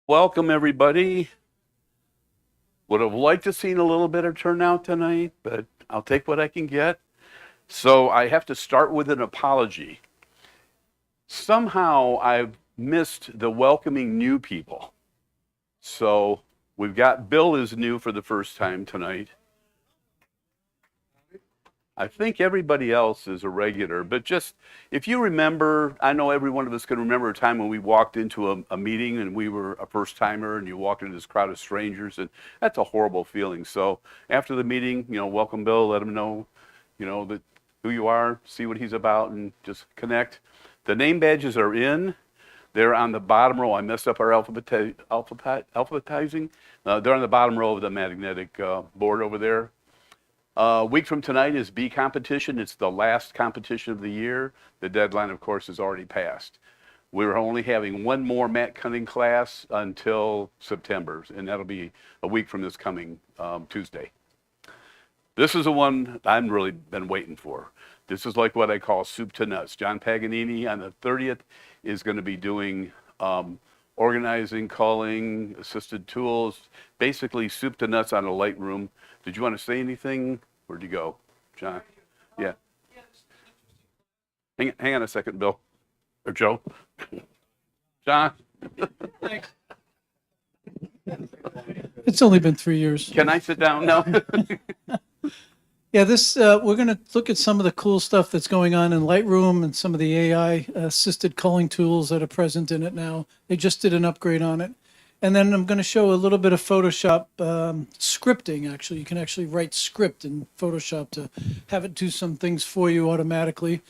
Welcome, everybody. Would have liked to seen a little better turnout tonight, but I'll take what I can get. So I have to start with an apology. Somehow I've missed the welcoming new people. So we've got Bill is new for the first time tonight. I think everybody else is a regular, but just if you remember, I know every one of us can remember a time when we walked into a meeting and we were a first timer and you walked into this crowd of strangers, and that's a horrible feeling. So after the meeting, welcome Bill, let him know, that who you are, see what he's about, and just connect. The name badges are in. They're on the bottom row. I messed up our alphabetizing. They're on the bottom row of the magnetic board over there. A week from tonight is B competition. It's the last competition of the year. The deadline, of course, is already passed. We're only having one more mat cutting class until September, and that'll be a week from this coming Tuesday. This is the one I've really been waiting for. This is like what I call soup to nuts. John Paganini on the 30th is going to be doing organizing, calling, assisted tools, basically soup to nuts on a Lightroom. Did you want to say anything? Where'd you go, John? Yeah. Hang on a second, Bill. Or Joe. John, It's only been 3 years. can I sit down now? Yeah, this we're going to look at some of the cool stuff that's going on in Lightroom and some of the AI assisted calling tools that are present in it now. They just did an upgrade on it. And then I'm going to show a little bit of Photoshop scripting. Actually, you can actually write script in Photoshop to have it do some things for you automatically.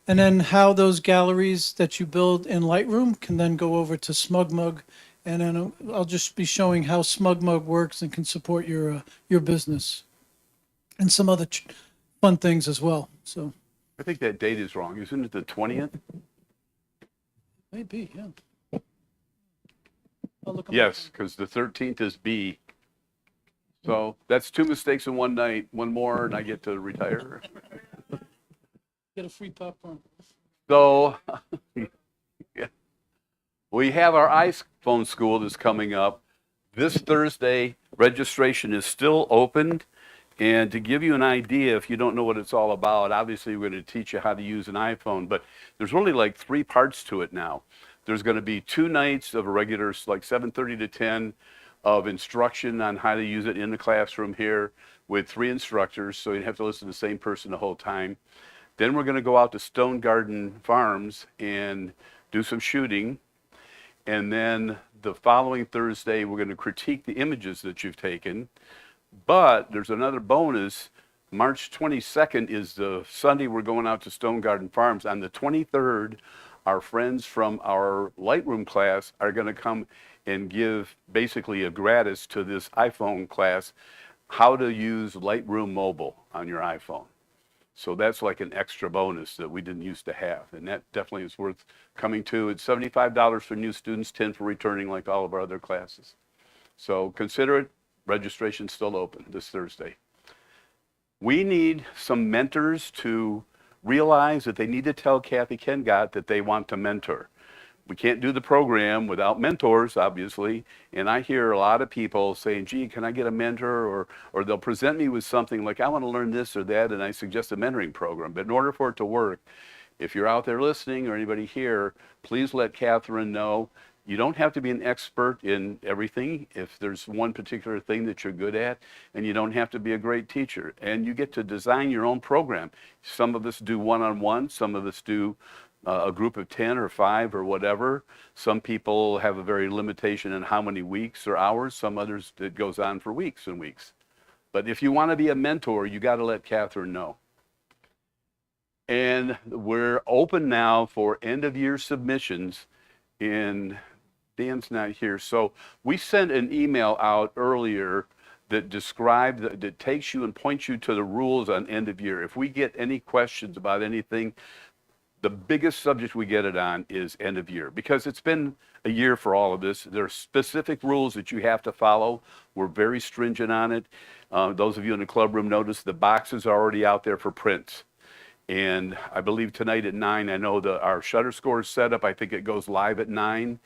And then how those galleries that you build in Lightroom can then go over to SmugMug. And then I'll just be showing how SmugMug works and can support your business and some other fun things as well. So I think that date is wrong. Isn't it the 20th? maybe, yeah. I'll look 'em up. Yes, because the 13th is B. So that's two mistakes in one night. One more, and I get to retire. Get a free popcorn. So yeah. We have our iPhone school that's coming up. This Thursday, registration is still open. And to give you an idea, if you don't know what it's all about, obviously we're going to teach you how to use an iPhone, but there's really like three parts to it now. There's going to be 2 nights of a regular, like 7:30 to 10, of instruction on how to use it in the classroom here with 3 instructors, so you have to listen to the same person the whole time. Then we're going to go out to Stone Garden Farms and do some shooting. And then the following Thursday, we're going to critique the images that you've taken. But there's another bonus. March 22nd is the Sunday we're going out to Stone Garden Farms. On the 23rd, our friends from our Lightroom class are going to come and give basically a gratis to this iPhone class how to use Lightroom Mobile on your iPhone. So that's like an extra bonus that we didn't used to have. And that definitely is worth coming to. It's $75 for new students, 10 for returning, like all of our other classes. So consider it. Registration's still open this Thursday. We need some mentors to realize that they need to tell Kathy Kengott that they want to mentor. We can't do the program without mentors, obviously. And I hear a lot of people saying, gee, can I get a mentor? Or they'll present me with something like, I want to learn this or that, and I suggest a mentoring program. But in order for it to work, if you're out there listening or anybody here, please let Catherine know. You don't have to be an expert in everything if there's one particular thing that you're good at, and you don't have to be a great teacher. And you get to design your own program. Some of us do one-on-one, some of us do a group of 10 or 5 or whatever. Some people have a very limitation in how many weeks or hours. Some others, it goes on for weeks and weeks. But if you want to be a mentor, you got to let Catherine know. And we're open now for end of year submissions. In Dan's not here. So we sent an email out earlier that described, that takes you and points you to the rules on end of year. If we get any questions about anything, the biggest subject we get it on is end of year, because it's been a year for all of this. There are specific rules that you have to follow. We're very stringent on it. Those of you in the club room notice the boxes are already out there for print. And I believe tonight at 9, I know our shutter score is set up. I think it goes live at 9.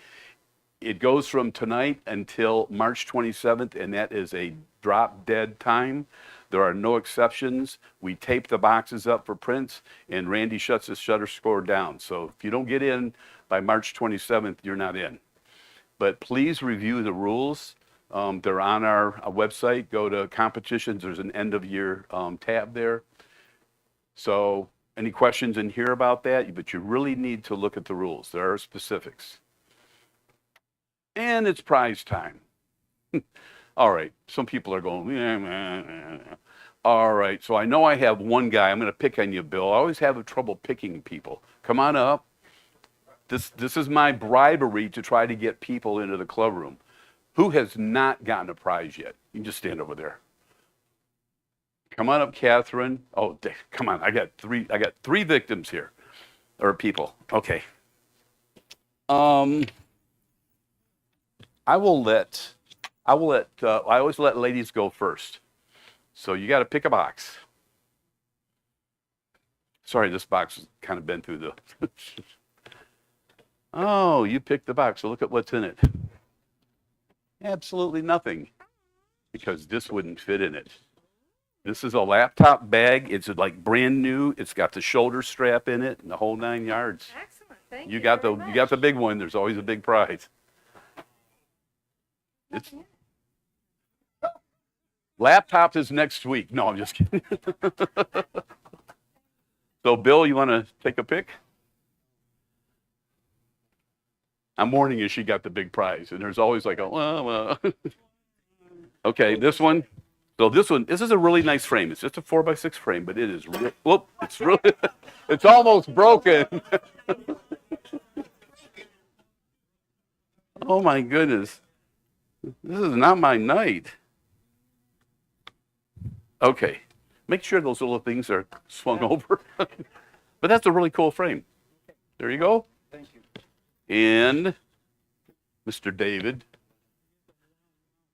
It goes from tonight until March 27th, and that is a drop dead time. There are no exceptions. We tape the boxes up for prints, and Randy shuts his shutter score down. So if you don't get in by March 27th, you're not in. But please review the rules. They're on our website. Go to competitions. There's an end of year tab there. So any questions in here about that? But you really need to look at the rules. There are specifics. And it's prize time. All right. Some people are going, all right. So I know I have one guy. I'm going to pick on you, Bill. I always have trouble picking people. Come on up. This is my bribery to try to get people into the club room. Who has not gotten a prize yet? You can just stand over there. Come on up, Catherine. Oh, come on. I got three victims here, or people. Okay. I always let ladies go first. So you got to pick a box. Sorry, this box has kind of been through the. Oh, you picked the box. So look at what's in it. Absolutely nothing, because this wouldn't fit in it. This is a laptop bag. It's like brand new. It's got the shoulder strap in it and the whole 9 yards. Excellent. Thank You got the big one. There's always a big prize. It's laptop is next week. No, I'm just kidding. So, Bill, you want to take a pick? I'm warning you, she got the big prize, and there's always like a well. Okay, this one. So this is a really nice frame. It's just a 4x6 frame, but it is whoop, it's really it's almost broken. Oh my goodness. This is not my night. Okay. Make sure those little things are swung over. But that's a really cool frame. There you go. Thank you. And Mr. David.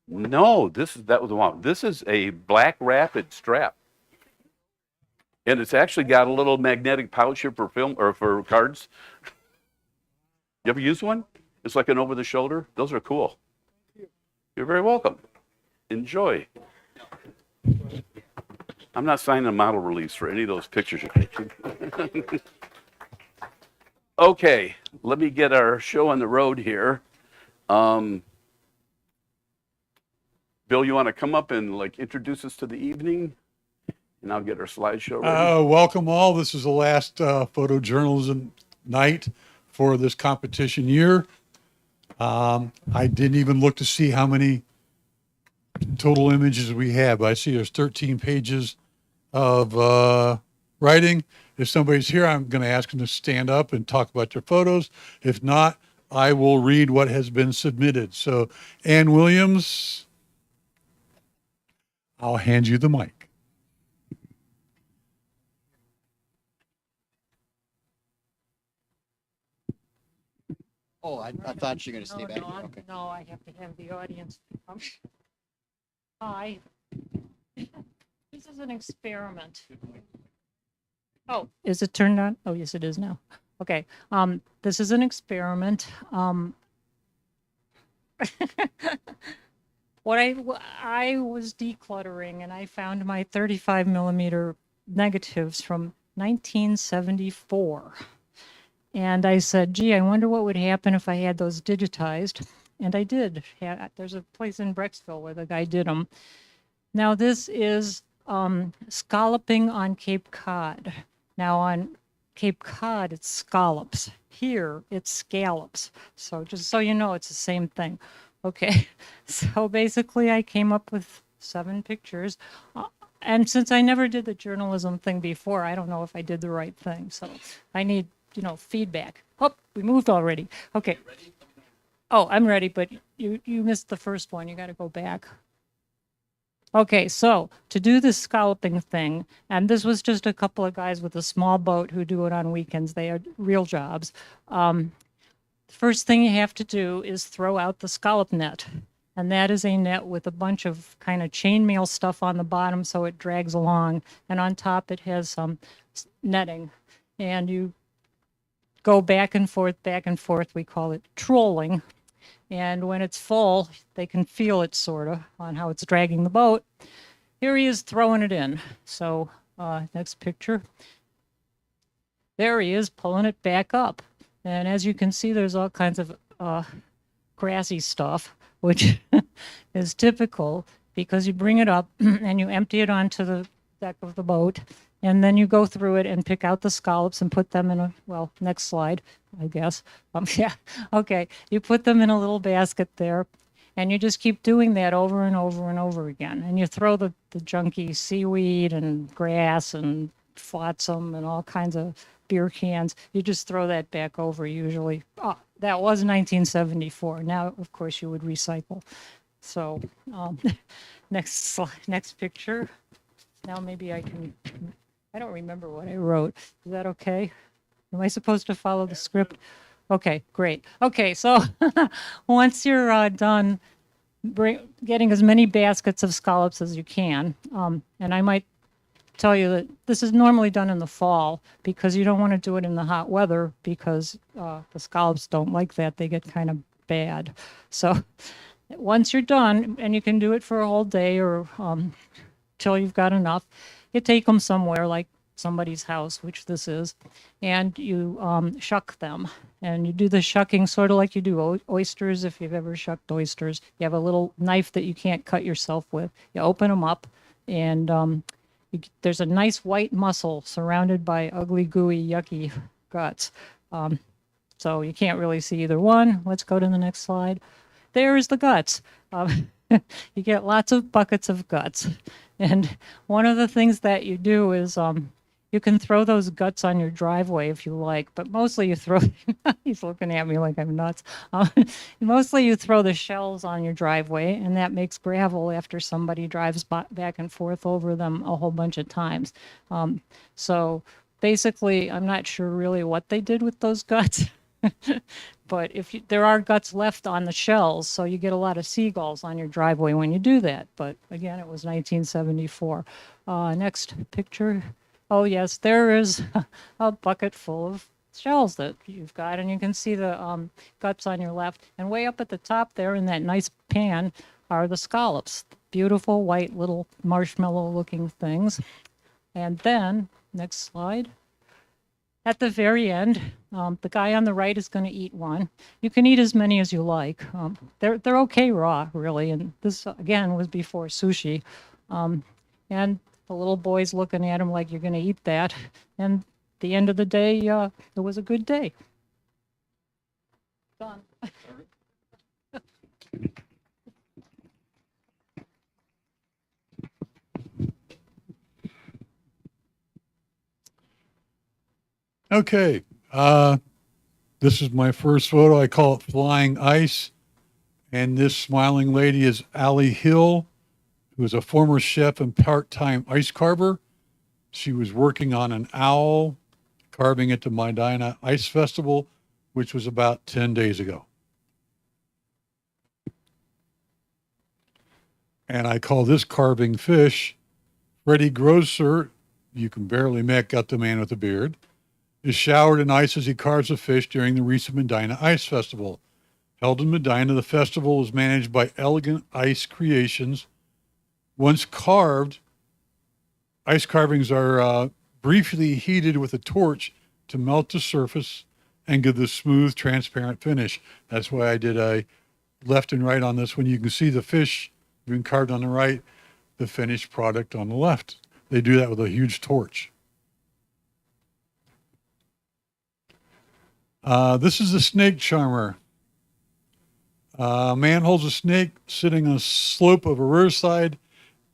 No, that was the one. This is a Black Rapid strap. And it's actually got a little magnetic pouch here for film or for cards. You ever use one? It's like an over the shoulder. Those are cool. You're very welcome. Enjoy. I'm not signing a model release for any of those pictures you're taking. Okay, let me get our show on the road here. Bill, you want to come up and introduce us to the evening? And I'll get our slideshow ready. Welcome all. This is the last photojournalism night for this competition year. I didn't even look to see how many total images we have. I see there's 13 pages of writing. If somebody's here, I'm going to ask them to stand up and talk about their photos. If not, I will read what has been submitted. So, Ann Williams, I'll hand you the mic. Oh, I thought you were going to stay back. No, Okay. no, I have to have the audience. Hi. This is an experiment. Oh, is it turned on? Oh, yes, it is now. Okay. This is an experiment. I was decluttering and I found my 35 millimeter negatives from 1974. And I said, gee, I wonder what would happen if I had those digitized. And I did. There's a place in Brecksville where the guy did them. Now this is scalloping on Cape Cod. Now on Cape Cod, it's scallops. Here, it's scallops. So just so you know, it's the same thing. Okay, so basically I came up with 7 pictures. And since I never did the journalism thing before, I don't know if I did the right thing. So I need, feedback. Oh, we moved already. Okay. Oh, I'm ready, but you missed the first one. You got to go back. Okay, so to do this scalloping thing, and this was just a couple of guys with a small boat who do it on weekends. They are real jobs. First thing you have to do is throw out the scallop net. And that is a net with a bunch of kind of chainmail stuff on the bottom so it drags along. And on top it has some netting. And you go back and forth. We call it trolling. And when it's full, they can feel it sort of on how it's dragging the boat. Here he is throwing it in. So next picture. There he is pulling it back up. And as you can see, there's all kinds of grassy stuff, which is typical because you bring it up and you empty it onto the deck of the boat, and then you go through it and pick out the scallops and put them in a, well, next slide, I guess. Yeah, okay. You put them in a little basket there, and you just keep doing that over and over and over again. And you throw the junky seaweed and grass and flotsam and all kinds of beer cans. You just throw that back over usually. Oh, that was 1974. Now, of course, you would recycle. So next slide, next picture. Now maybe I don't remember what I wrote. Is that okay? Am I supposed to follow the script? Okay, great. Okay, so once you're done getting as many baskets of scallops as you can, and I might tell you that this is normally done in the fall because you don't want to do it in the hot weather because the scallops don't like that. They get kind of bad. So once you're done, and you can do it for a whole day or till you've got enough, you take them somewhere like somebody's house, which this is, and you shuck them. And you do the shucking sort of like you do oysters, if you've ever shucked oysters. You have a little knife that you can't cut yourself with. You open them up, and there's a nice white mussel surrounded by ugly, gooey, yucky guts. So you can't really see either one. Let's go to the next slide. There's the guts. You get lots of buckets of guts. And one of the things that you do is you can throw those guts on your driveway if you like, but mostly you throw, he's looking at me like I'm nuts. Mostly you throw the shells on your driveway, and that makes gravel after somebody drives back and forth over them a whole bunch of times. So basically, I'm not sure really what they did with those guts. But there are guts left on the shells, so you get a lot of seagulls on your driveway when you do that. But again, it was 1974. Next picture. Oh yes, there is a bucket full of shells that you've got, and you can see the guts on your left. And way up at the top there in that nice pan are the scallops, beautiful white little marshmallow-looking things. And then, next slide. At the very end, the guy on the right is going to eat one. You can eat as many as you like. They're okay raw, really. And this, again, was before sushi. And the little boy's looking at him like, you're going to eat that. And at the end of the day, it was a good day. Done. Okay, this is my first photo. I call it Flying Ice. And this smiling lady is Allie Hill, who is a former chef and part-time ice carver. She was working on an owl, carving it to Medina Ice Festival, which was about 10 days ago. And I call this carving fish. Freddie Grosser, you can barely make out the man with the beard, is showered in ice as he carves a fish during the recent Medina Ice Festival. Held in Medina, the festival is managed by Elegant Ice Creations. Once carved, ice carvings are briefly heated with a torch to melt the surface and give the smooth, transparent finish. That's why I did a left and right on this one. You can see the fish being carved on the right, the finished product on the left. They do that with a huge torch. This is the snake charmer. A man holds a snake sitting on a slope of a riverside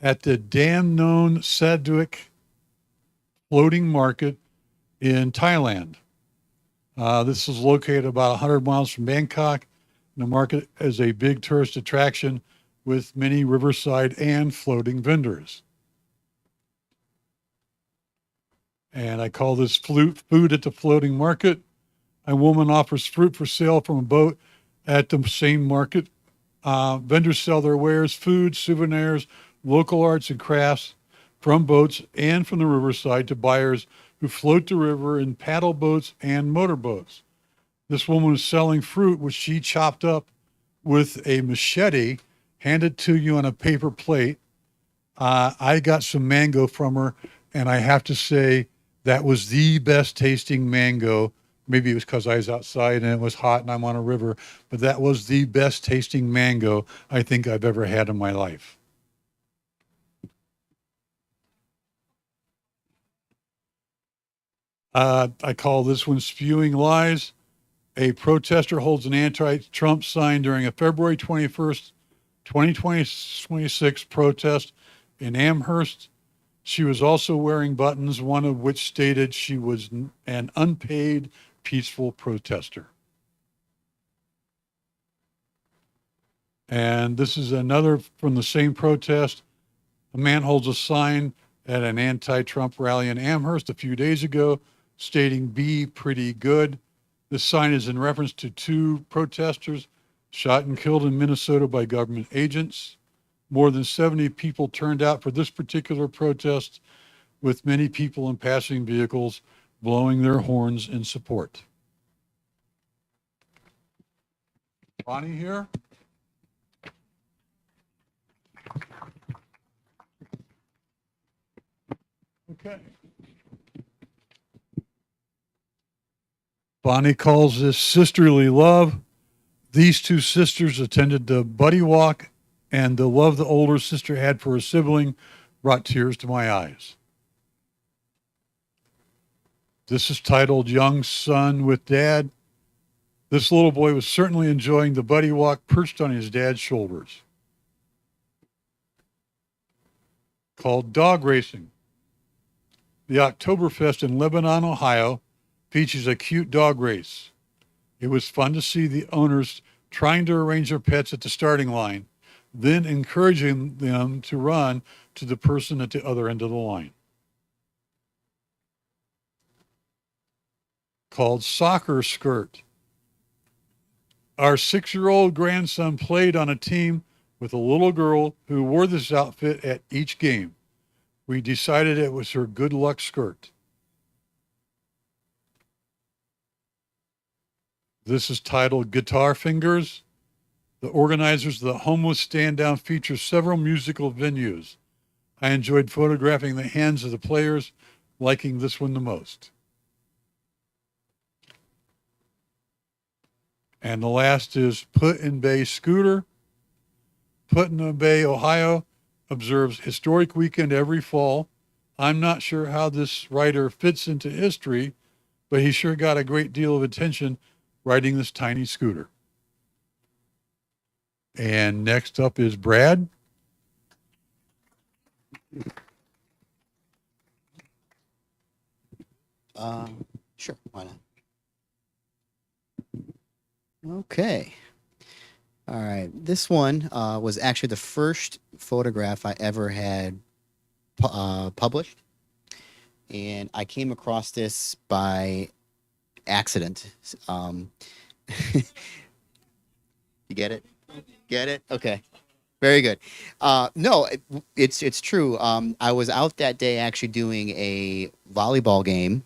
at the Damnon Sadwick floating market in Thailand. This is located about 100 miles from Bangkok. The market is a big tourist attraction with many riverside and floating vendors. And I call this food at the floating market. A woman offers fruit for sale from a boat at the same market. Vendors sell their wares, food, souvenirs, local arts and crafts from boats and from the riverside to buyers who float the river in paddle boats and motorboats. This woman is selling fruit, which she chopped up with a machete handed to you on a paper plate. I got some mango from her, and I have to say that was the best tasting mango. Maybe it was because I was outside and it was hot and I'm on a river, but that was the best tasting mango I think I've ever had in my life. I call this one spewing lies. A protester holds an anti-Trump sign during a February 21st, 2026 protest in Amherst. She was also wearing buttons, one of which stated she was an unpaid peaceful protester. And this is another from the same protest. A man holds a sign at an anti-Trump rally in Amherst a few days ago stating, "Be pretty good." This sign is in reference to two protesters shot and killed in Minnesota by government agents. More than 70 people turned out for this particular protest, with many people in passing vehicles blowing their horns in support. Bonnie here. Okay. Bonnie calls this sisterly love. These two sisters attended the buddy walk, and the love the older sister had for her sibling brought tears to my eyes. This is titled Young Son with Dad. This little boy was certainly enjoying the buddy walk perched on his dad's shoulders. Called Dog Racing. The Oktoberfest in Lebanon, Ohio features a cute dog race. It was fun to see the owners trying to arrange their pets at the starting line, then encouraging them to run to the person at the other end of the line. Called Soccer Skirt. Our 6-year-old grandson played on a team with a little girl who wore this outfit at each game. We decided it was her good luck skirt. This is titled Guitar Fingers. The organizers of the Homeless Stand Down feature several musical venues. I enjoyed photographing the hands of the players, liking this one the most. And the last is Put-in-Bay Scooter. Put-in-Bay, Ohio observes Historic Weekend every fall. I'm not sure how this writer fits into history, but he sure got a great deal of attention riding this tiny scooter. And next up is Brad. Sure, why not? Okay. All right. This one was actually the first photograph I ever had published. And I came across this by accident. You get it? Get it? Okay. Very good. No, it's true. I was out that day actually doing a volleyball game,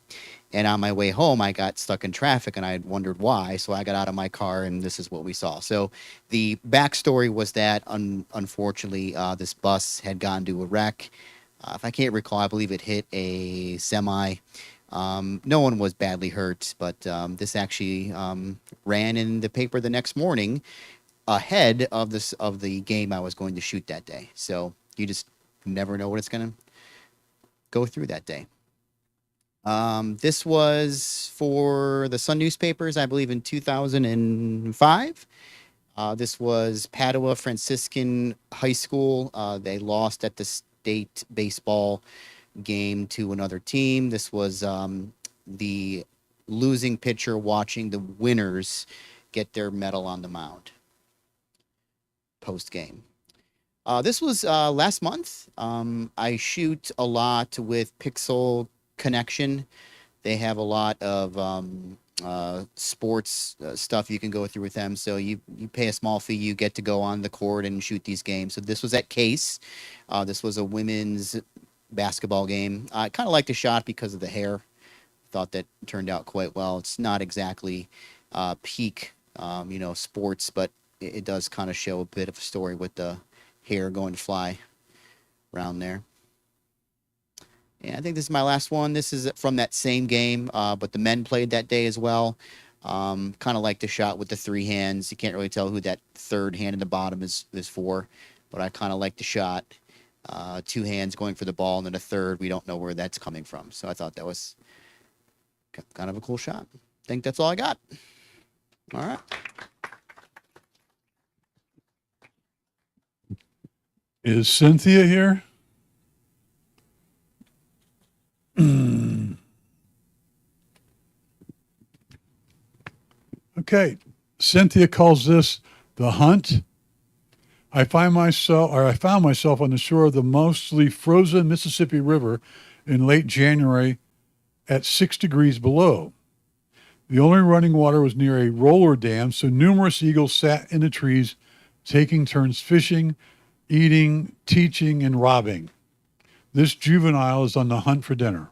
and on my way home, I got stuck in traffic, and I had wondered why. So I got out of my car, and this is what we saw. So the backstory was that, unfortunately, this bus had gone to a wreck. If I can't recall, I believe it hit a semi. No one was badly hurt, but this actually ran in the paper the next morning, ahead of the game I was going to shoot that day. So you just never know what it's going to go through that day. This was for the Sun newspapers, I believe, in 2005. This was Padua Franciscan High School. They lost at the state baseball game to another team. This was the losing pitcher watching the winners get their medal on the mound post game. This was last month. I shoot a lot with Pixel Connection. They have a lot of sports stuff you can go through with them. So you pay a small fee, you get to go on the court and shoot these games. So this was at Case. This was a women's basketball game. I kind of liked the shot because of the hair. Thought that turned out quite well. It's not exactly peak, sports, but it does kind of show a bit of a story with the hair going to fly around there. And I think this is my last one. This is from that same game, but the men played that day as well. Kind of like the shot with the three hands. You can't really tell who that third hand in the bottom is for, but I kind of like the shot. Two hands going for the ball, and then a third. We don't know where that's coming from. So I thought that was kind of a cool shot. I think that's all I got. All right. Is Cynthia here? Okay. Cynthia calls this the hunt. I found myself on the shore of the mostly frozen Mississippi River in late January at 6 degrees below. The only running water was near a roller dam, so numerous eagles sat in the trees, taking turns fishing, eating, teaching, and robbing. This juvenile is on the hunt for dinner.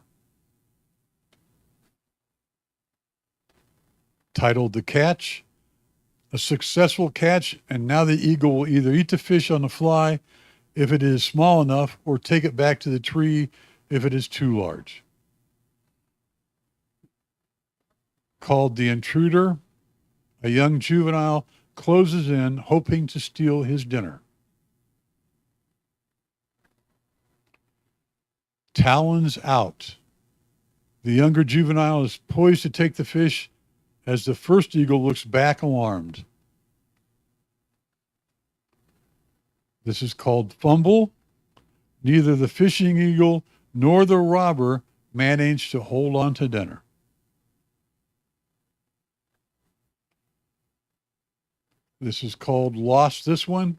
Titled The Catch. A successful catch, and now the eagle will either eat the fish on the fly if it is small enough, or take it back to the tree if it is too large. Called The Intruder, a young juvenile closes in, hoping to steal his dinner. Talons Out. The younger juvenile is poised to take the fish as the first eagle looks back alarmed. This is called Fumble. Neither the fishing eagle nor the robber managed to hold on to dinner. This is called Lost This One.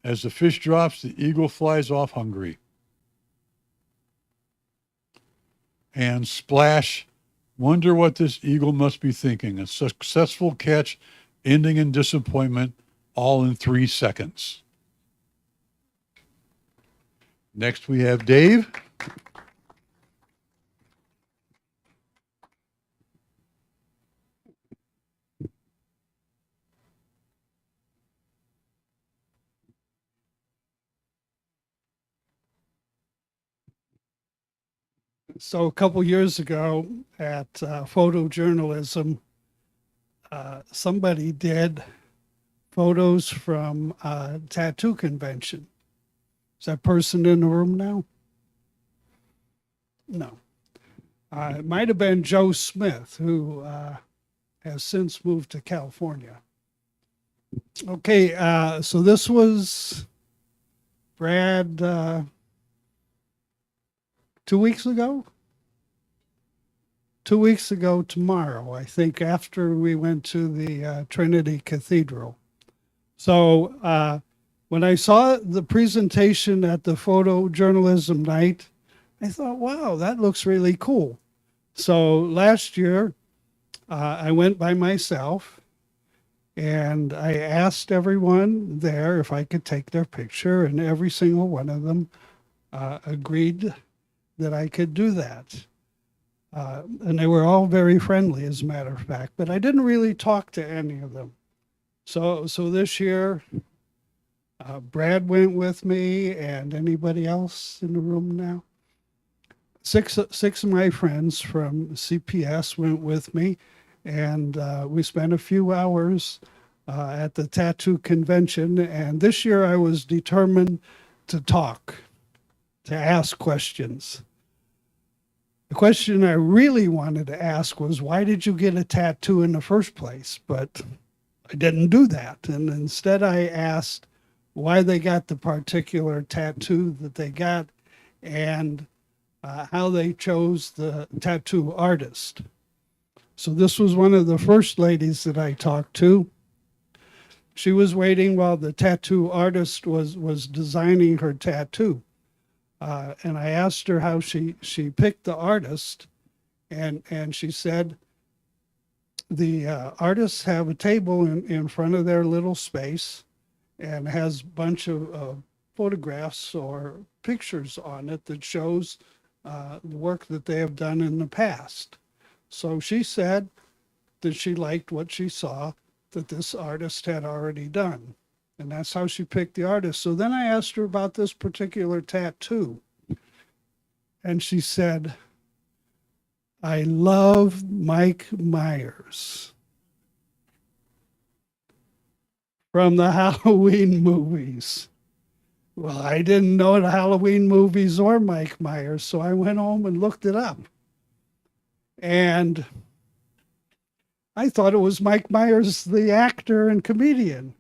As the fish drops, the eagle flies off hungry. And Splash. Wonder what this eagle must be thinking. A successful catch ending in disappointment, all in 3 seconds. Next we have Dave. So a couple years ago at Photojournalism, somebody did photos from a tattoo convention. Is that person in the room now? No. It might have been Joe Smith, who has since moved to California. Okay, so this was Brad 2 weeks ago? 2 weeks ago tomorrow, I think, after we went to the Trinity Cathedral. So when I saw the presentation at the Photojournalism Night, I thought, wow, that looks really cool. So last year, I went by myself and I asked everyone there if I could take their picture, and every single one of them agreed that I could do that. And they were all very friendly, as a matter of fact, but I didn't really talk to any of them. So this year, Brad went with me, and anybody else in the room now? Six of my friends from CPS went with me, and we spent a few hours at the tattoo convention. And this year I was determined to talk, to ask questions. The question I really wanted to ask was, why did you get a tattoo in the first place? But I didn't do that. And instead I asked why they got the particular tattoo that they got, and how they chose the tattoo artist. So this was one of the first ladies that I talked to. She was waiting while the tattoo artist was designing her tattoo. And I asked her how she picked the artist, and she said the artists have a table in front of their little space and has a bunch of photographs or pictures on it that shows the work that they have done in the past. So she said that she liked what she saw, that this artist had already done. And that's how she picked the artist. So then I asked her about this particular tattoo. And she said, I love Mike Myers from the Halloween movies. Well, I didn't know the Halloween movies or Mike Myers, so I went home and looked it up. And I thought it was Mike Myers, the actor and comedian.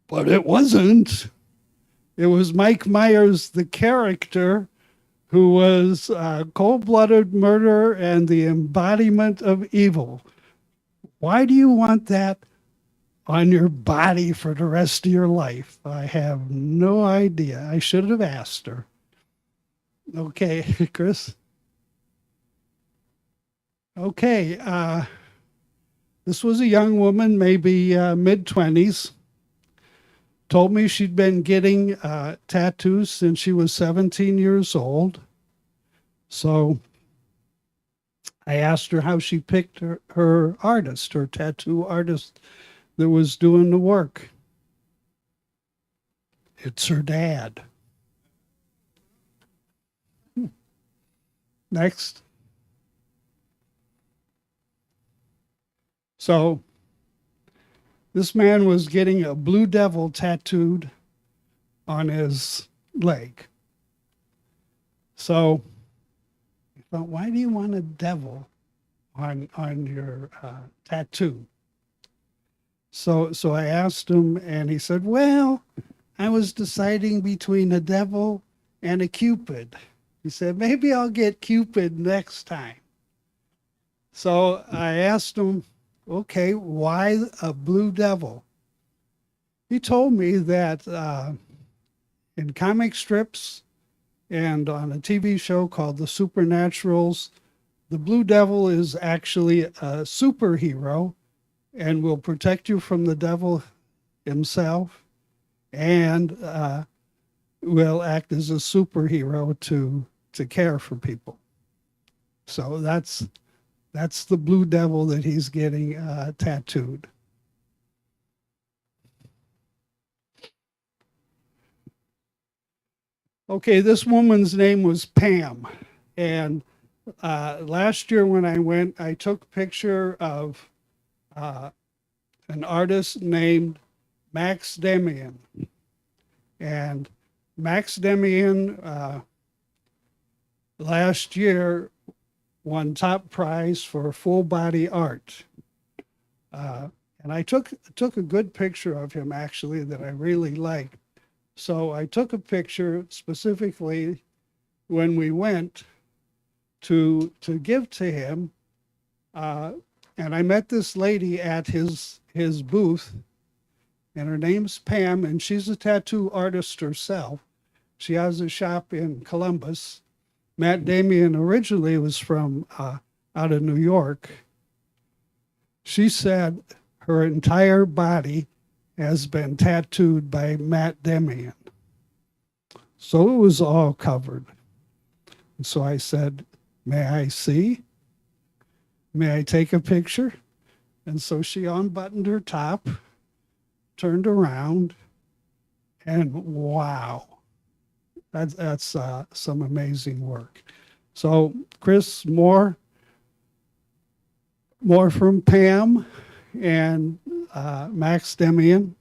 But it wasn't. It was Mike Myers, the character, who was cold-blooded murder and the embodiment of evil. Why do you want that on your body for the rest of your life? I have no idea. I should have asked her. Okay, Chris? Okay, this was a young woman, maybe mid-20s. Told me she'd been getting tattoos since she was 17 years old. So I asked her how she picked her artist, her tattoo artist that was doing the work. It's her dad. Next. So this man was getting a blue devil tattooed on his leg. So I thought, why do you want a devil on your tattoo? So I asked him, and he said, well, I was deciding between a devil and a Cupid. He said, maybe I'll get Cupid next time. So I asked him, okay, why a blue devil? He told me that in comic strips and on a TV show called The Supernaturals, the blue devil is actually a superhero and will protect you from the devil himself, and will act as a superhero to care for people. So that's the blue devil that he's getting tattooed. Okay, this woman's name was Pam. And last year when I went, I took a picture of an artist named Max Demian. And Max Demian last year won top prize for full body art. And I took a good picture of him, actually, that I really liked. So I took a picture specifically when we went to give to him. And I met this lady at his booth, and her name's Pam, and she's a tattoo artist herself. She has a shop in Columbus. Matt Damian originally was from out of New York. She said her entire body has been tattooed by Matt Damian. So it was all covered. And so I said, may I see? May I take a picture? And so she unbuttoned her top, turned around, and wow. That's some amazing work. So, Chris, more from Pam and Max Demian.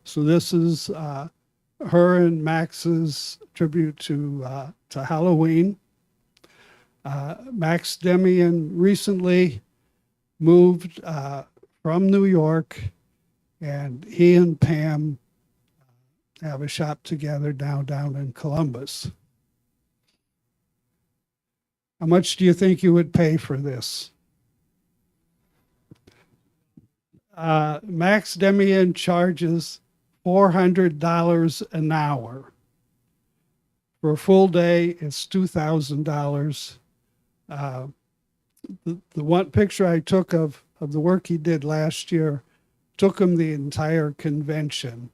So this is her and Max's tribute to Halloween. Max Demian recently moved from New York, and he and Pam have a shop together down in Columbus. How much do you think you would pay for this? Max Demian charges $400 an hour. For a full day, it's $2,000. The one picture I took of the work he did last year took him the entire convention,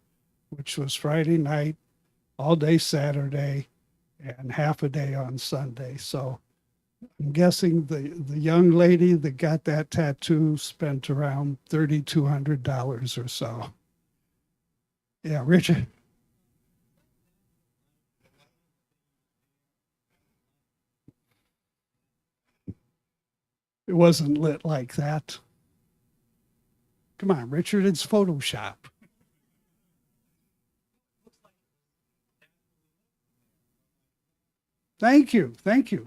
which was Friday night, all day Saturday, and half a day on Sunday. So I'm guessing the young lady that got that tattoo spent around $3,200 or so. Yeah, Richard. It wasn't lit like that. Come on, Richard, it's Photoshop. Thank you. Thank you.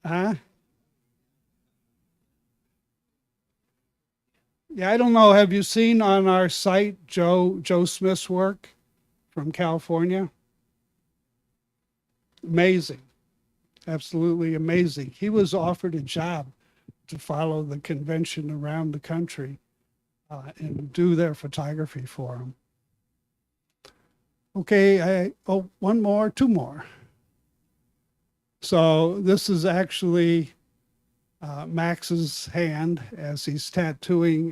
Huh? Yeah, I don't know. Have you seen on our site Joe Smith's work from California? Amazing. Absolutely amazing. He was offered a job to follow the convention around the country and do their photography for them. Okay, one more, two more. So this is actually Max's hand as he's tattooing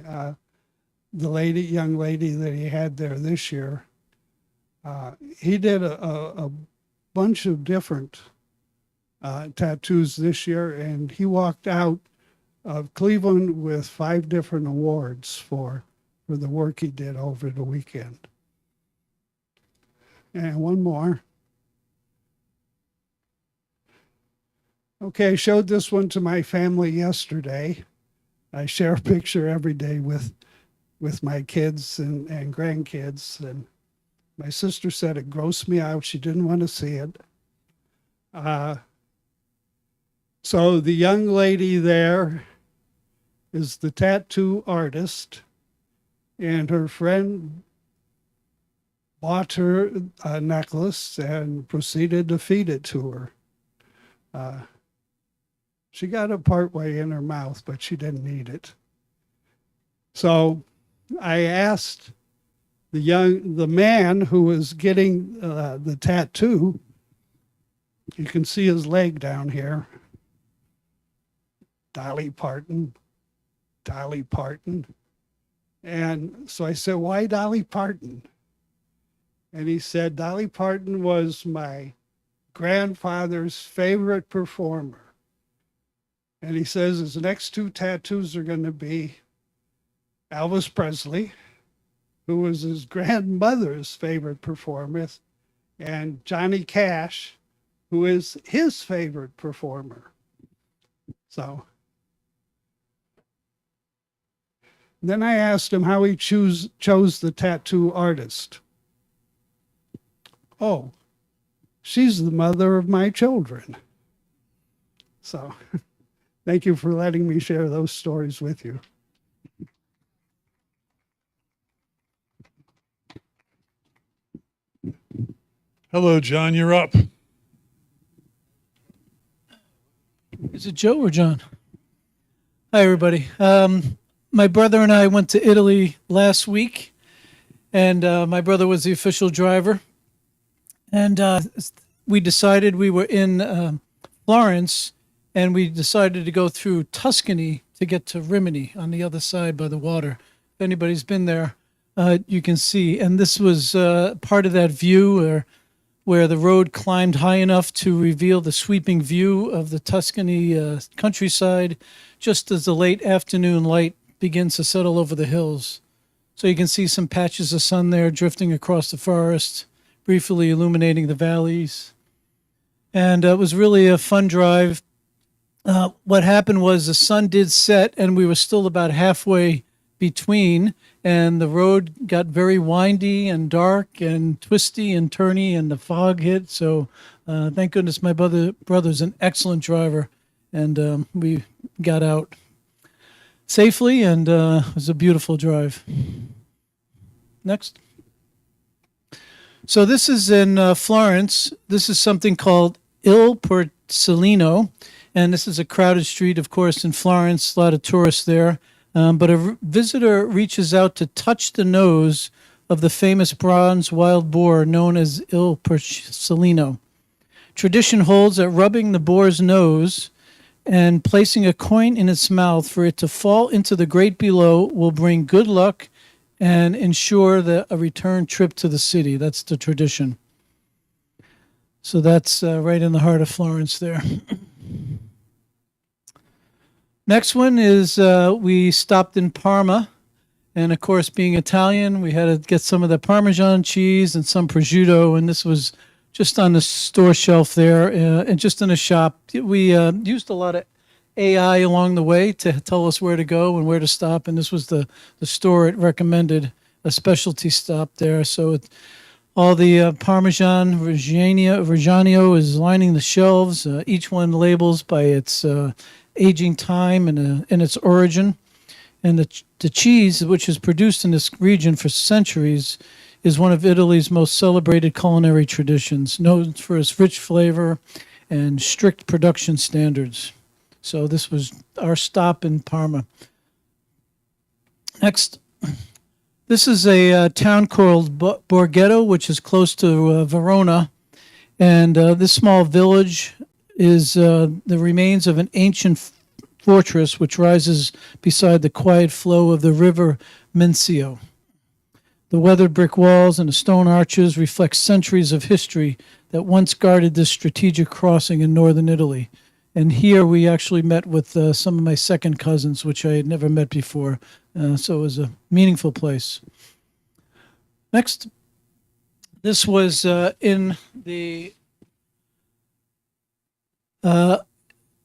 the young lady that he had there this year. He did a bunch of different tattoos this year, and he walked out of Cleveland with 5 different awards for the work he did over the weekend. And one more. Okay, I showed this one to my family yesterday. I share a picture every day with my kids and grandkids, and my sister said it grossed me out. She didn't want to see it. So the young lady there is the tattoo artist, and her friend bought her a necklace and proceeded to feed it to her. She got it partway in her mouth, but she didn't need it. So I asked the man who was getting the tattoo, you can see his leg down here, Dolly Parton. And so I said, why Dolly Parton? And he said, Dolly Parton was my grandfather's favorite performer. And he says his next 2 tattoos are going to be Elvis Presley, who was his grandmother's favorite performer, and Johnny Cash, who is his favorite performer. So then I asked him how he chose the tattoo artist. Oh, she's the mother of my children. So thank you for letting me share those stories with you. Hello, John, you're up. Is it Joe or John? Hi, everybody. My brother and I went to Italy last week, and my brother was the official driver. And we decided we were in Florence, and we decided to go through Tuscany to get to Rimini on the other side by the water. If anybody's been there, you can see. And this was part of that view where the road climbed high enough to reveal the sweeping view of the Tuscany countryside, just as the late afternoon light begins to settle over the hills. So you can see some patches of sun there drifting across the forest, briefly illuminating the valleys. And it was really a fun drive. What happened was the sun did set, and we were still about halfway between, and the road got very windy and dark and twisty and turny, and the fog hit. So thank goodness my brother's an excellent driver, and we got out safely, and it was a beautiful drive. Next. So this is in Florence. This is something called Il Porcellino, and this is a crowded street, of course, in Florence, a lot of tourists there. But a visitor reaches out to touch the nose of the famous bronze wild boar known as Il Porcellino. Tradition holds that rubbing the boar's nose and placing a coin in its mouth for it to fall into the grate below will bring good luck and ensure a return trip to the city. That's the tradition. So that's right in the heart of Florence there. Next one is we stopped in Parma. And of course, being Italian, we had to get some of the Parmesan cheese and some prosciutto. And this was just on the store shelf there and just in a shop. We used a lot of AI along the way to tell us where to go and where to stop. And this was the store it recommended, a specialty stop there. So all the Parmesan Reggiano is lining the shelves, each one labels by its aging time and its origin. And the cheese, which is produced in this region for centuries, is one of Italy's most celebrated culinary traditions, known for its rich flavor and strict production standards. So this was our stop in Parma. Next, this is a town called Borghetto, which is close to Verona. And this small village is the remains of an ancient fortress which rises beside the quiet flow of the river Mincio. The weathered brick walls and the stone arches reflect centuries of history that once guarded this strategic crossing in northern Italy. And here we actually met with some of my second cousins, which I had never met before. So it was a meaningful place. Next, this was in the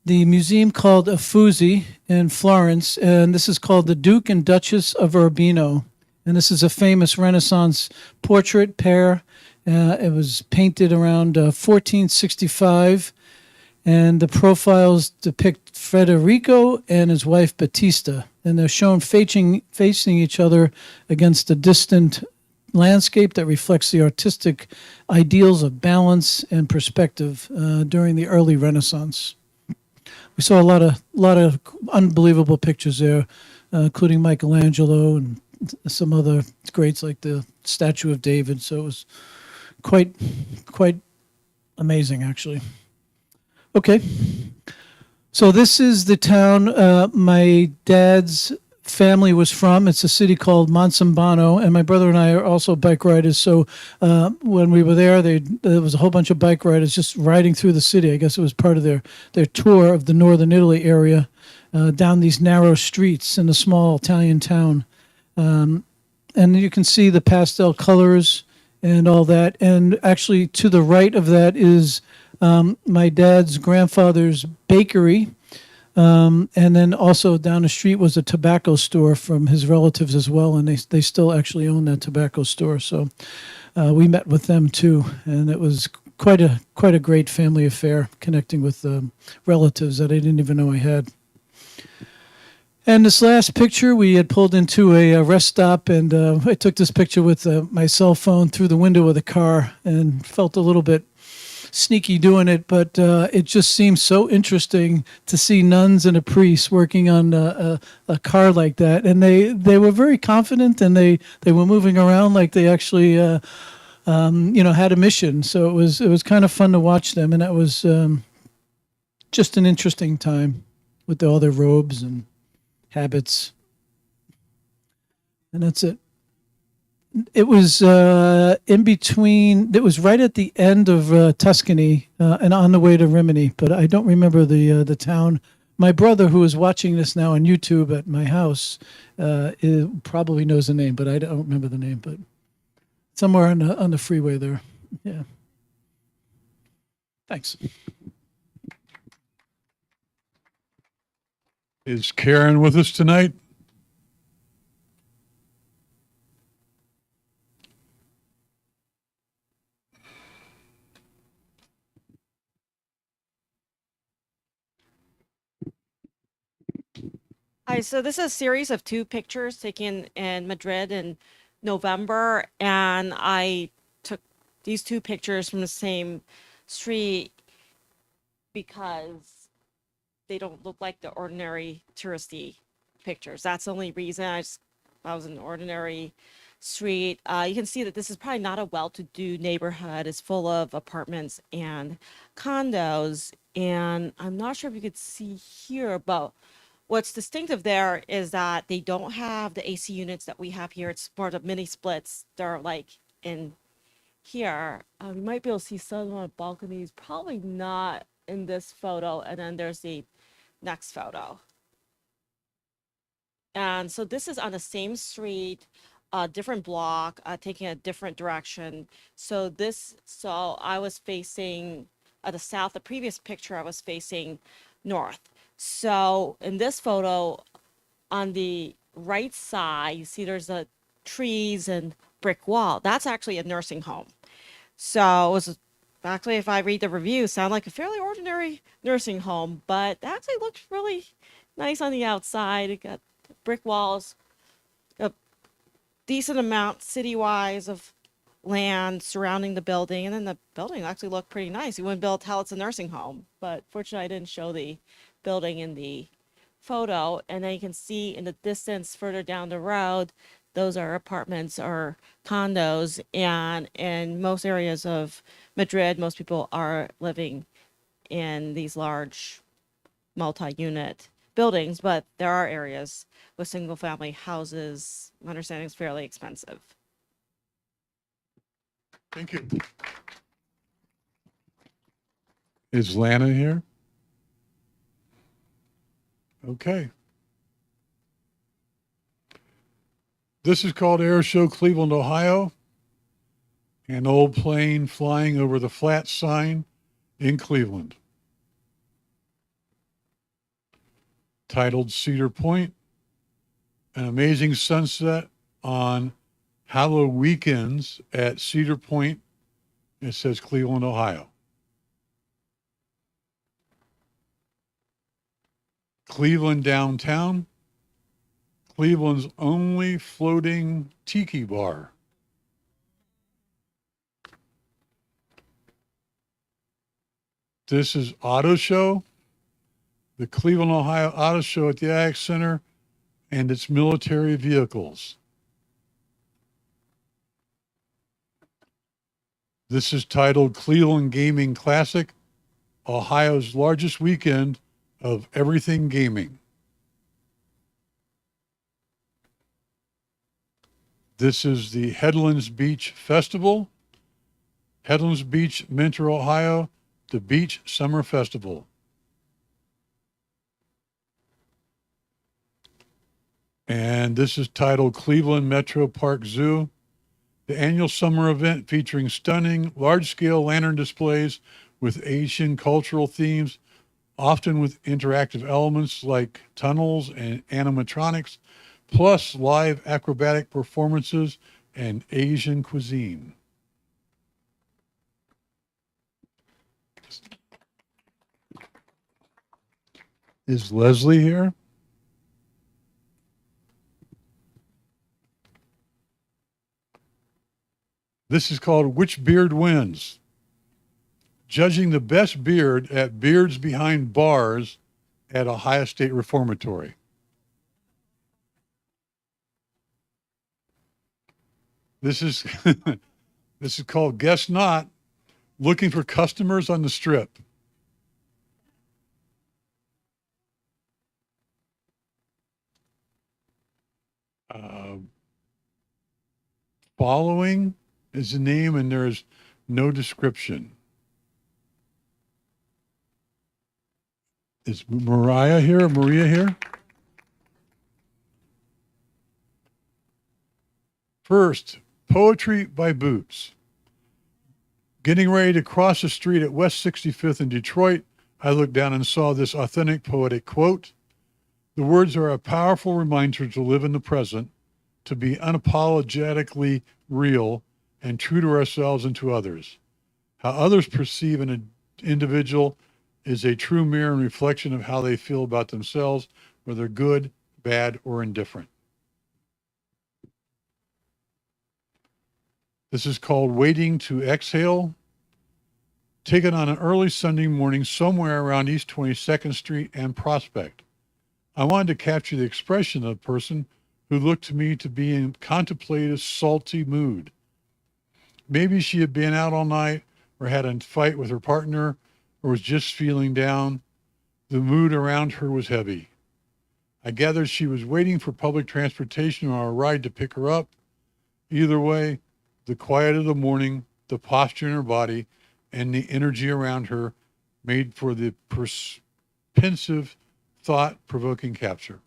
museum called Uffizi in Florence, and this is called the Duke and Duchess of Urbino. And this is a famous Renaissance portrait pair. It was painted around 1465, and the profiles depict Federico and his wife Battista, and they're shown facing each other against a distant landscape that reflects the artistic ideals of balance and perspective during the early Renaissance. We saw a lot of unbelievable pictures there, including Michelangelo and some other greats like the Statue of David. So it was quite amazing, actually. Okay, so this is the town my dad's family was from. It's a city called Monsimbano, and my brother and I are also bike riders. So when we were there, there was a whole bunch of bike riders just riding through the city. I guess it was part of their tour of the northern Italy area down these narrow streets in a small Italian town. And you can see the pastel colors and all that. And actually, to the right of that is my dad's grandfather's bakery. And then also down the street was a tobacco store from his relatives as well, and they still actually own that tobacco store. So we met with them too, and it was quite a great family affair, connecting with relatives that I didn't even know I had. And this last picture, we had pulled into a rest stop, and I took this picture with my cell phone through the window of the car, and felt a little bit sneaky doing it, but it just seems so interesting to see nuns and a priest working on a car like that. And they were very confident, and they were moving around like they actually had a mission. So it was kind of fun to watch them, and that was just an interesting time with all their robes and habits. And that's it. It was in between. It was right at the end of Tuscany and on the way to Rimini, but I don't remember the town. My brother, who is watching this now on YouTube at my house, probably knows the name, but I don't remember the name. But somewhere on the freeway there. Yeah. Thanks. Is Karen with us tonight? Hi, so this is a series of two pictures taken in Madrid in November, and I took these two pictures from the same street because they don't look like the ordinary touristy pictures. That's the only reason I was in an ordinary street. You can see that this is probably not a well-to-do neighborhood. It's full of apartments and condos, and I'm not sure if you could see here, but what's distinctive there is that they don't have the AC units that we have here. It's more of mini splits. They're like in here, you might be able to see some of the balconies, probably not in this photo. And then there's the next photo. And so this is on the same street, a different block, taking a different direction. So I was facing the south. The previous picture, I was facing north. So in this photo, on the right side, you see there's a trees and brick wall. That's actually a nursing home. So it was actually, if I read the review, sound like a fairly ordinary nursing home, but it actually looked really nice on the outside. It got brick walls, a decent amount city-wise of land surrounding the building, and then the building actually looked pretty nice. You wouldn't be able to tell it's a nursing home, but fortunately I didn't show the building in the photo. And then you can see in the distance further down the road, those are apartments or condos. And in most areas of Madrid, most people are living in these large multi-unit buildings, but there are areas with single family houses. My understanding is fairly expensive. Thank you. Is Lana here? Okay. This is called Air Show Cleveland, Ohio. An old plane flying over the flat sign in Cleveland. Titled Cedar Point. An amazing sunset on Halloween weekends at Cedar Point. It says Cleveland, Ohio. Cleveland downtown. Cleveland's only floating tiki bar. This is Auto Show, the Cleveland, Ohio Auto Show at the Ag Center and its military vehicles. This is titled Cleveland Gaming Classic, Ohio's largest weekend of everything gaming. This is the Headlands Beach Festival, Headlands Beach, Mentor, Ohio, the Beach Summer Festival. And this is titled Cleveland Metro Park Zoo, the annual summer event featuring stunning large-scale lantern displays with Asian cultural themes, often with interactive elements like tunnels and animatronics, plus live acrobatic performances and Asian cuisine. Is Leslie here? This is called Which Beard Wins? Judging the best beard at Beards Behind Bars at Ohio State Reformatory. This is this is called Guess Not, looking for customers on the strip. Following is the name, and there is no description. Is Maria here? First, Poetry by Boots. Getting ready to cross the street at West 65th in Detroit, I looked down and saw this authentic poetic quote. The words are a powerful reminder to live in the present, to be unapologetically real and true to ourselves and to others. How others perceive an individual is a true mirror and reflection of how they feel about themselves, whether good, bad, or indifferent. This is called Waiting to Exhale. Taken on an early Sunday morning somewhere around East 22nd Street and Prospect. I wanted to capture the expression of a person who looked to me to be in contemplative, salty mood. Maybe she had been out all night or had a fight with her partner or was just feeling down. The mood around her was heavy. I gathered she was waiting for public transportation or a ride to pick her up. Either way, the quiet of the morning the posture in her body, and the energy around her made for the pensive, thought-provoking capture.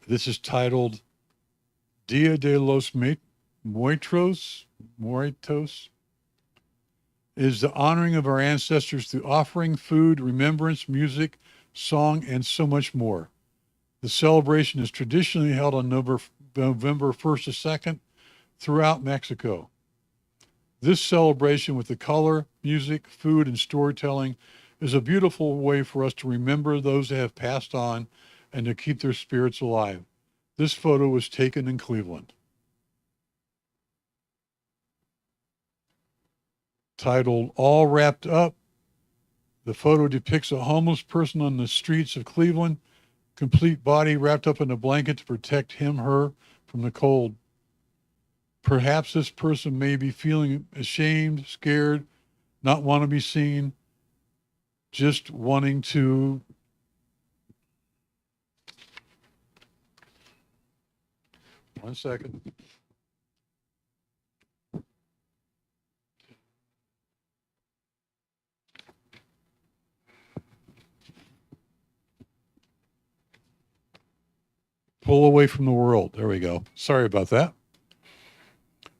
This is titled Dia de los Muertos, is the honoring of our ancestors through offering, food, remembrance, music, song, and so much more. The celebration is traditionally held on November 1st to 2nd throughout Mexico. This celebration with the color, music, food, and storytelling is a beautiful way for us to remember those that have passed on and to keep their spirits alive. This photo was taken in Cleveland. Titled All Wrapped Up, the photo depicts a homeless person on the streets of Cleveland, complete body wrapped up in a blanket to protect her from the cold. Perhaps this person may be feeling ashamed, scared, not want to be seen, just wanting to one second. Pull away from the world. There we go. Sorry about that.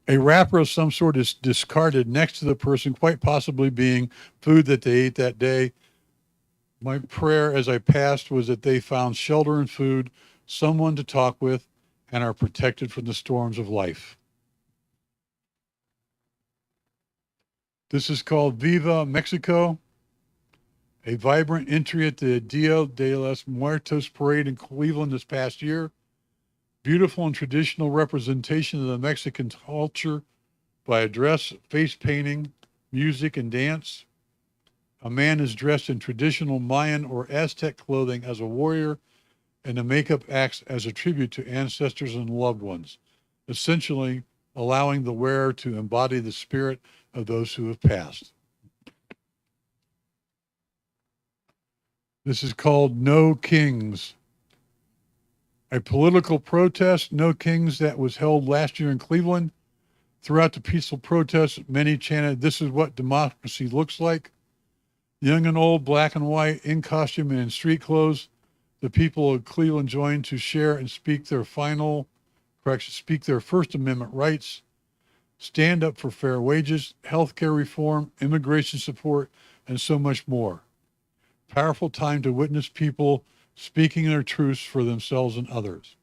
A wrapper of some sort is discarded next to the person, quite possibly being food that they ate that day. My prayer as I passed was that they found shelter and food, someone to talk with, and are protected from the storms of life. This is called Viva Mexico, a vibrant entry at the Dia de los Muertos parade in Cleveland this past year. Beautiful and traditional representation of the Mexican culture by a dress, face painting, music, and dance. A man is dressed in traditional Mayan or Aztec clothing as a warrior, and the makeup acts as a tribute to ancestors and loved ones, essentially allowing the wearer to embody the spirit of those who have passed. This is called No Kings. A political protest, No Kings, that was held last year in Cleveland. Throughout the peaceful protest, many chanted, "This is what democracy looks like." Young and old, black and white, in costume and in street clothes, the people of Cleveland joined to share and speak their First Amendment rights, stand up for fair wages, healthcare reform, immigration support, and so much more. Powerful time to witness people speaking their truths for themselves and others.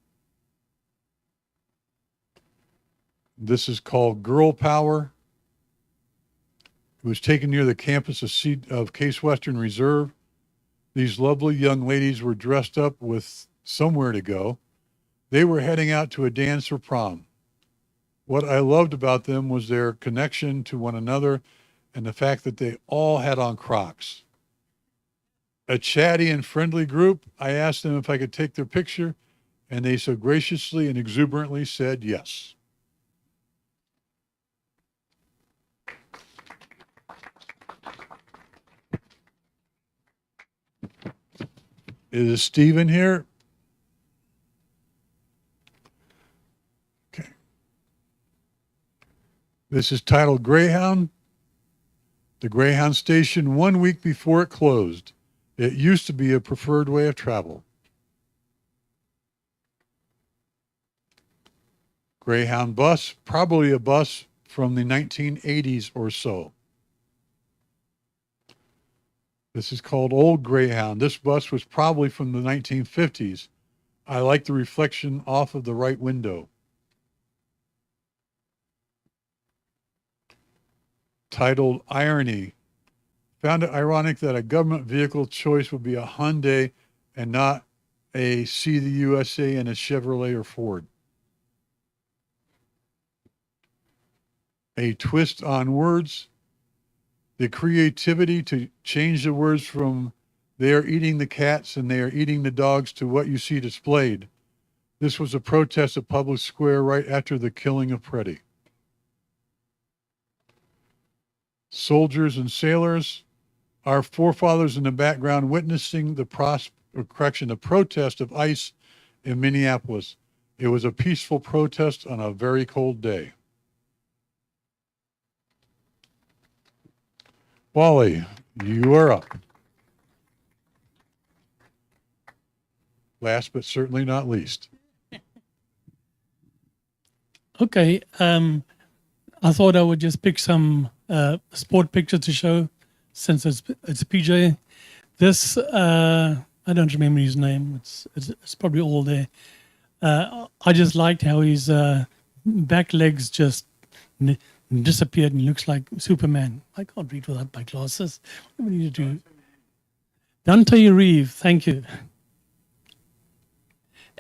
This is called Girl Power. It was taken near the campus of Case Western Reserve. These lovely young ladies were dressed up with somewhere to go. They were heading out to a dance or prom. What I loved about them was their connection to one another and the fact that they all had on Crocs. A chatty and friendly group. I asked them if I could take their picture, and they so graciously and exuberantly said yes. Is Stephen here? Okay. This is titled Greyhound. The Greyhound station 1 week before it closed. It used to be a preferred way of travel. Greyhound bus, probably a bus from the 1980s or so. This is called Old Greyhound. This bus was probably from the 1950s. I like the reflection off of the right window. Titled Irony. Found it ironic that a government vehicle choice would be a Hyundai and not a See the USA and a Chevrolet or Ford. A twist on words. The creativity to change the words from "they are eating the cats" and "they are eating the dogs" to what you see displayed. This was a protest at Public Square right after the killing of Preddy. Soldiers and sailors. Our forefathers in the background witnessing the protest of ICE in Minneapolis. It was a peaceful protest on a very cold day. Wally, you are up. Last but certainly not least. Okay, I thought I would just pick some sport pictures to show, since it's PJ. This I don't remember his name. It's probably all there. I just liked how his back legs just disappeared and looks like Superman. I can't read without my glasses. What do we need to do? Dante Reeve, thank you.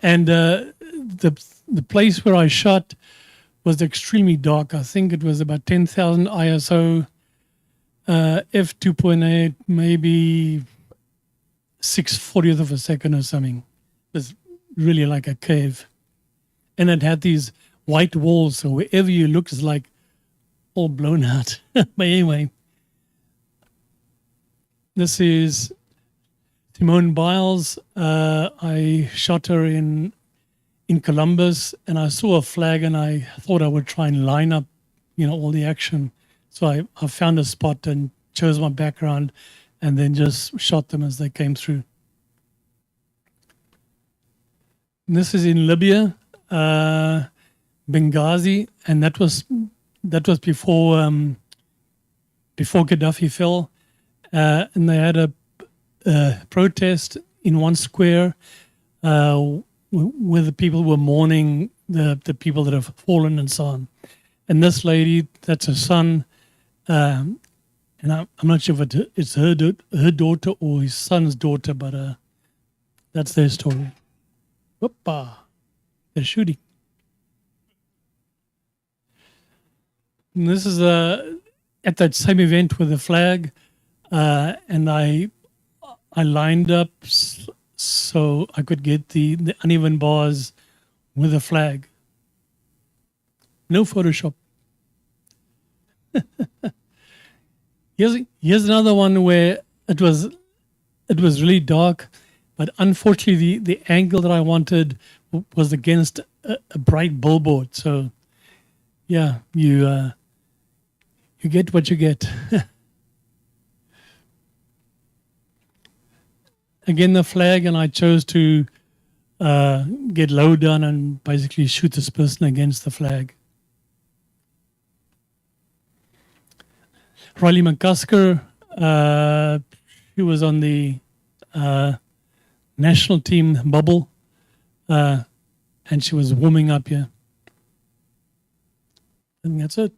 And the place where I shot was extremely dark. I think it was about 10,000 ISO, f2.8, maybe 6/40th of a second or something. It was really like a cave. And it had these white walls, so wherever you look, it's like all blown out. But anyway, this is Simone Biles. I shot her in Columbus, and I saw a flag, and I thought I would try and line up, all the action. So I found a spot and chose my background, and then just shot them as they came through. And this is in Libya, Benghazi, and that was before Gaddafi fell, and they had a protest in one square where the people were mourning the people that have fallen and so on. And this lady, that's her son, and I'm not sure if it's her daughter or his son's daughter, but that's their story. Whoopa, they're shooting. And this is at that same event with the flag, and I lined up so I could get the uneven bars with a flag. No Photoshop. Here's another one where it was really dark, but unfortunately the angle that I wanted was against a bright billboard. So yeah, you get what you get. Again, the flag, and I chose to get low down and basically shoot this person against the flag. Riley McCusker, she was on the national team bubble, and she was warming up here. I think that's it.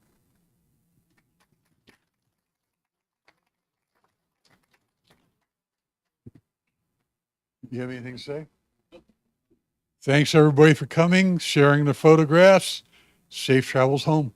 You have anything to say? Thanks everybody for coming, sharing the photographs. Safe travels home.